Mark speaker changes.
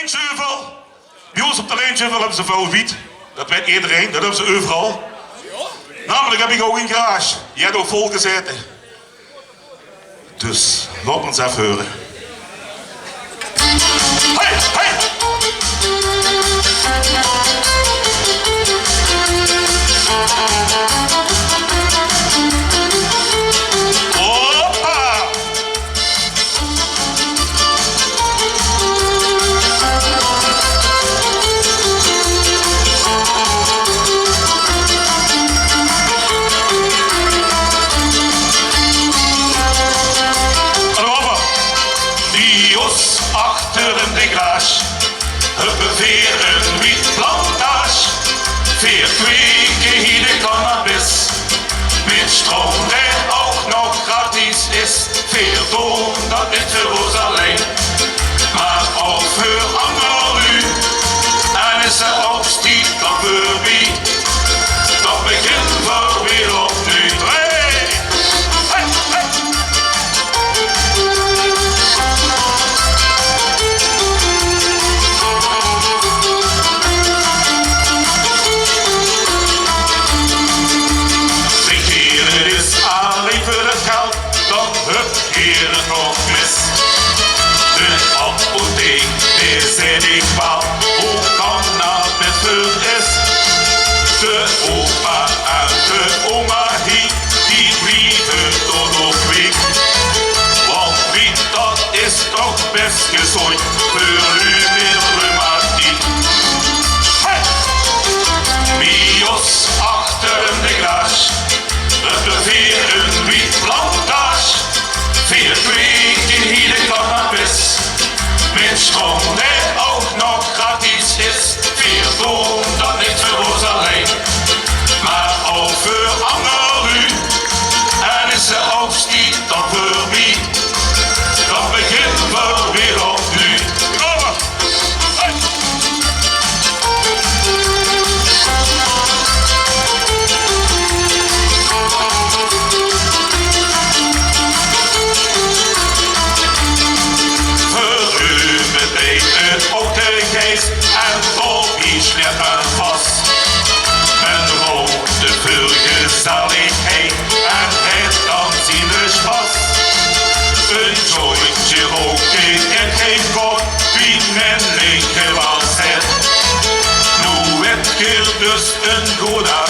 Speaker 1: Lijntjeuvel. Bij ons op de Lijntjeuvel hebben ze veel wiet. Dat weet iedereen, dat hebben ze overal. Namelijk heb ik ook een garage. Die heeft ook vol gezeten. Dus, laat ons even horen. Hey, hey! Hoppa! Achter de garage hebben weer een wietplantage. Veer kweken hier de cannabis, met stroom der ook nog gratis is. Veer doen dat niet voor ons alleen, maar ook voor anderen. En is er ook stiet dan voor wie, dan beginnen we weer opnieuw. Hier nog mis. De apotheek, is in ik wel hoe cannabis voor is. De opa en de oma hier, die blijven tot op week. Want wiet, dat is toch best gezond voor uw middelreumatiek. Hey! Bij ons achter de garage, het weer een wietplantage. Vier kweken hier de cannabis, met stroom die ook nog gratis is. Vier doen dat niet voor ons alleen, maar ook voor anderen. En is er ook stiet dan voor wie, dan beginnen we weer opnieuw. En Bobby sleppen vast. Men rookte veel gezelligheid en het dansen dus vast. Een jointje roken en geen kop, wie men linker wel zet. Nu heb je dus een goede